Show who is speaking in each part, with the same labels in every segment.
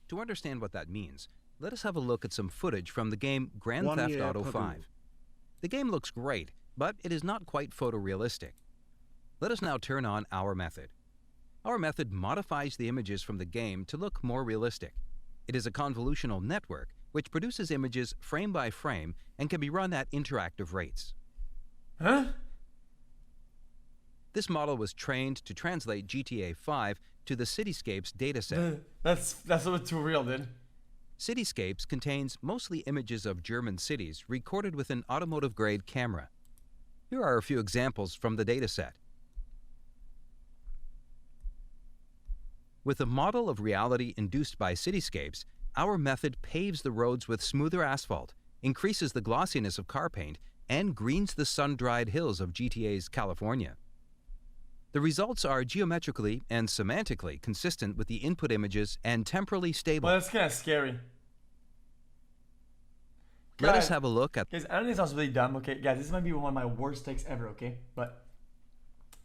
Speaker 1: To understand what that means, let us have a look at some footage from the game Grand Theft Auto 5. The game looks great, but it is not quite photorealistic. Let us now turn on our method. Our method modifies the images from the game to look more realistic. It is a convolutional network which produces images frame by frame and can be run at interactive rates.
Speaker 2: Huh?
Speaker 1: This model was trained to translate GTA 5 to the Cityscapes dataset.
Speaker 2: That's a bit too real, dude.
Speaker 1: Cityscapes contains mostly images of German cities recorded with an automotive-grade camera. Here are a few examples from the dataset. With a model of reality induced by cityscapes, our method paves the roads with smoother asphalt, increases the glossiness of car paint, and greens the sun-dried hills of GTA's California. The results are geometrically and semantically consistent with the input images and temporally stable.
Speaker 2: Well, that's kind of scary.
Speaker 1: Let us have a look at...
Speaker 2: Guys, I know this sounds really dumb, okay? Guys, this might be one of my worst takes ever, okay? But,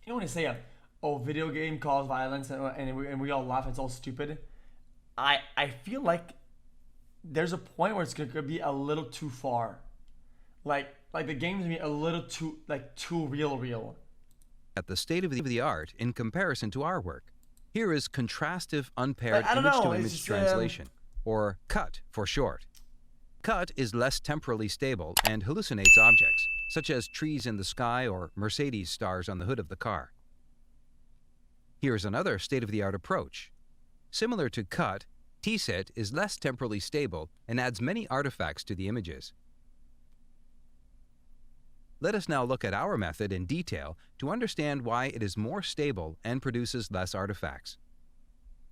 Speaker 2: you know when they say, oh, video game cause violence and we all laugh, it's all stupid? I feel like there's a point where it's going to be a little too far. Like the game's going to be a little too, too real.
Speaker 1: At the state of the art in comparison to our work. Here is contrastive unpaired image-to-image translation, or CUT for short. CUT is less temporally stable and hallucinates objects, such as trees in the sky or Mercedes stars on the hood of the car. Here's another state-of-the-art approach. Similar to CUT, TSET is less temporally stable and adds many artifacts to the images. Let us now look at our method in detail to understand why it is more stable and produces less artifacts.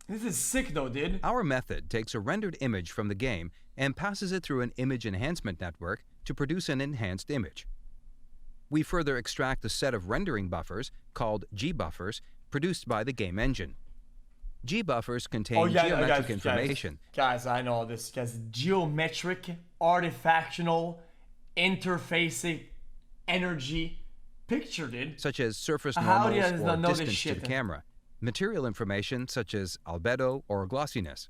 Speaker 2: This is sick though, dude.
Speaker 1: Our method takes a rendered image from the game and passes it through an image enhancement network to produce an enhanced image. We further extract a set of rendering buffers, called G-buffers, produced by the game engine. G-buffers contain geometric information.
Speaker 2: Guys, I know this. Guys, geometric, artifactional, interfacing, energy picture, dude.
Speaker 1: Such as surface normals or distance to the camera. Material information such as albedo or glossiness.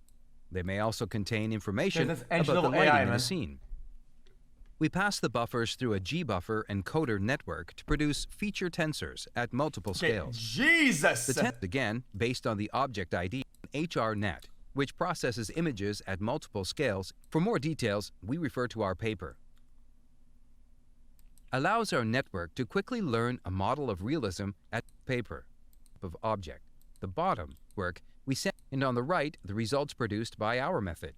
Speaker 1: They may also contain information about the lighting in a scene. We pass the buffers through a G-buffer encoder network to produce feature tensors at multiple scales.
Speaker 2: Jesus!
Speaker 1: The tensor, again, based on the object ID HRNet, which processes images at multiple scales. For more details, we refer to our paper. Allows our network to quickly learn a model of realism at paper of object. The bottom work we send, and on the right, the results produced by our method.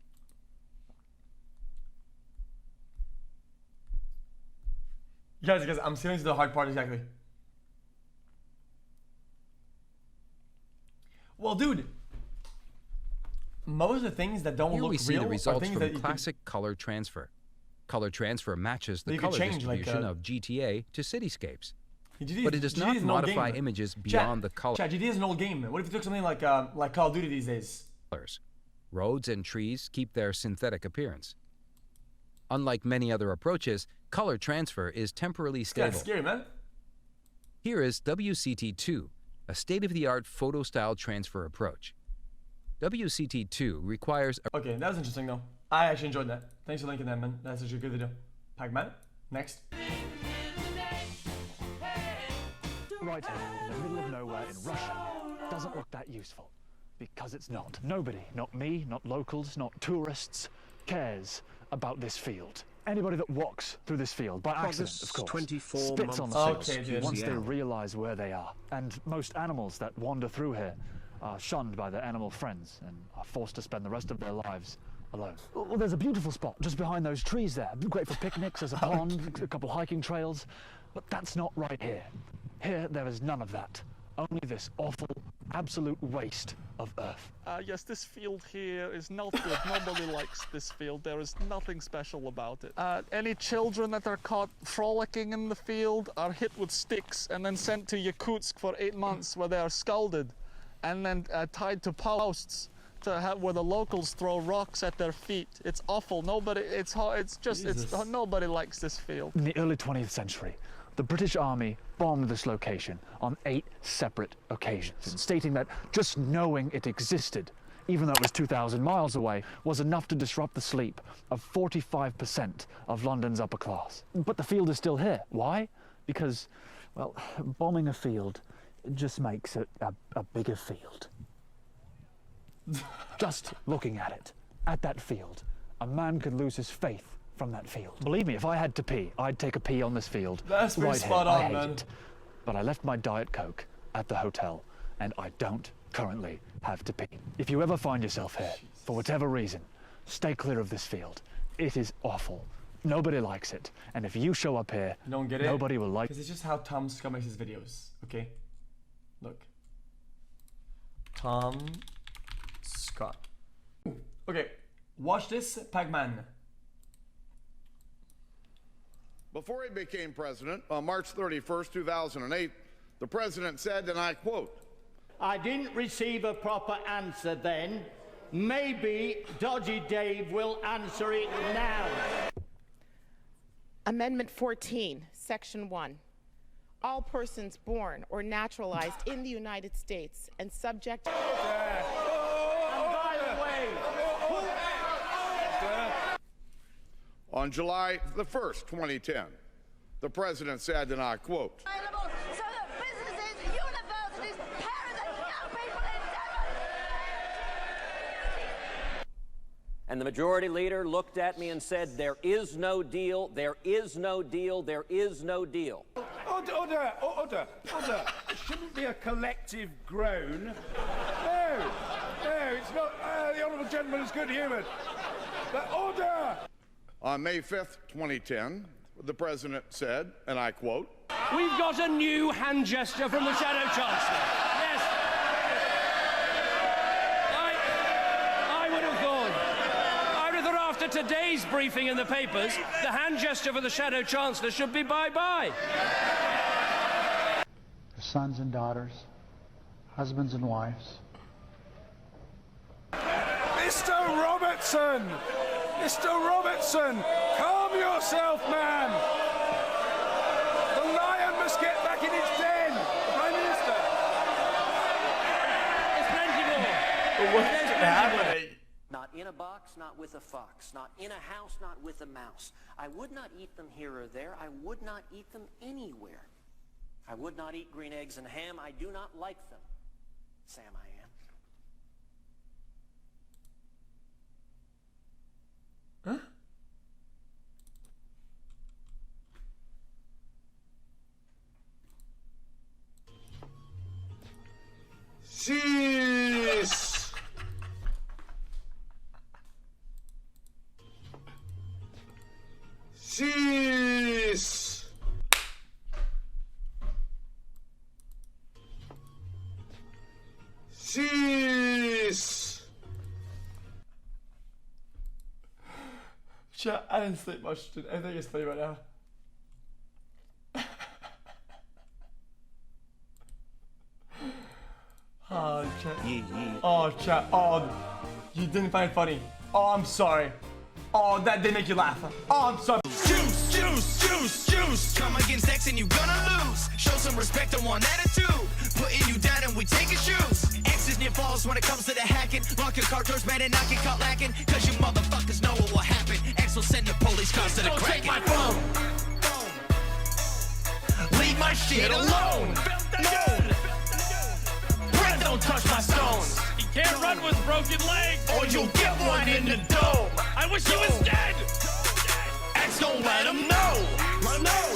Speaker 2: Guys, I'm skipping to the hard part exactly. Well, dude, most of the things that don't look real are things that you can...
Speaker 1: Here we see the results from classic color transfer. Color transfer matches the color distribution of GTA to cityscapes. But it does not modify images beyond the color.
Speaker 2: GTA is an old game. What if you took something like Call of Duty these days?
Speaker 1: Roads and trees keep their synthetic appearance. Unlike many other approaches, color transfer is temporally stable.
Speaker 2: That's scary, man.
Speaker 1: Here is WCT2, a state-of-the-art photo-style transfer approach. WCT2 requires...
Speaker 2: Okay, that was interesting, though. I actually enjoyed that. Thanks for linking that, man. That's such a good video. Pac-Man, next.
Speaker 3: Right here, in the middle of nowhere in Russia, doesn't look that useful. Because it's not. Nobody, not me, not locals, not tourists, cares about this field. Anybody that walks through this field, by accident, of course, spits on the field once they realize where they are. And most animals that wander through here are shunned by their animal friends and are forced to spend the rest of their lives alone. Well, there's a beautiful spot just behind those trees there. Great for picnics, there's a pond, a couple hiking trails. But that's not right here. Here, there is none of that. Only this awful, absolute waste of earth.
Speaker 4: Yes, this field here is not good. Nobody likes this field. There is nothing special about it. Any children that are caught frolicking in the field are hit with sticks and then sent to Yakutsk for 8 months where they are scalded and then tied to posts where the locals throw rocks at their feet. It's awful. Nobody likes this field.
Speaker 3: In the early 20th century, the British Army bombed this location on 8 separate occasions, stating that just knowing it existed even though it was 2,000 miles away, was enough to disrupt the sleep of 45% of London's upper class. But the field is still here. Why? Because, well, bombing a field just makes it a bigger field. Just looking at it, at that field, a man could lose his faith from that field. Believe me, if I had to pee, I'd take a pee on this field.
Speaker 2: That's pretty spot on, man.
Speaker 3: It. But I left my Diet Coke at the hotel, and I don't currently have to pee. If you ever find yourself here, for whatever reason, stay clear of this field. It is awful. Nobody likes it. And if you show up here,
Speaker 2: you don't get it?
Speaker 3: Nobody will like it.
Speaker 2: Because it's just how Tom Scott makes his videos, okay? Look. Tom Scott. Okay, watch this, Pac-Man.
Speaker 5: Before he became president, on March 31st, 2008, the president said, and I quote,
Speaker 6: "I didn't receive a proper answer then. Maybe Dodgy Dave will answer it now."
Speaker 7: Amendment 14, Section 1. All persons born or naturalized in the United States and subject...
Speaker 6: And by the way,
Speaker 5: on July the 1st, 2010, the president said, and I quote,
Speaker 8: So that businesses, universities, parents and young people in Devon.
Speaker 9: And the majority leader looked at me and said, there is no deal, there is no deal, there is no deal.
Speaker 10: Order. It shouldn't be a collective groan. No, it's not. The honourable gentleman is good-humoured. But order!
Speaker 5: On May 5th, 2010, the president said, and I quote,
Speaker 11: "We've got a new hand gesture from the Shadow Chancellor." Yes. I would have thought, after today's briefing in the papers, the hand gesture for the Shadow Chancellor should be bye-bye.
Speaker 12: Sons and daughters, husbands and wives.
Speaker 10: Mr. Robertson! Mr. Robertson! Calm yourself, man! The lion must get back in its den! Prime Minister!
Speaker 11: There's plenty more.
Speaker 2: But what's happening?
Speaker 9: Not in a box, not with a fox. Not in a house, not with a mouse. I would not eat them here or there. I would not eat them anywhere. I would not eat green eggs and ham. I do not like them. Sam, I am.
Speaker 2: Huh?
Speaker 5: cease! Cease! Cease!
Speaker 2: Chat, I didn't sleep much. I think it's funny right now. Oh, chat. Oh, chat. Oh, you didn't find it funny. Oh, I'm sorry. Oh, that didn't make you laugh. Oh, I'm sorry.
Speaker 13: Juice, juice, juice, juice. Come against X and you gonna lose. Show some respect and one attitude. Putting you down and we taking shoes. X is near falls when it comes to the hacking. Lock your car doors, man, and not get caught lacking. Cause you motherfuckers know what will happen. X will send the police cars to the crack. Take my phone. Leave my shit alone. Brett, don't touch my stones.
Speaker 11: He can't run with broken legs.
Speaker 13: Or you'll get one in the dome.
Speaker 11: I wish he was dead.
Speaker 13: X don't let him know.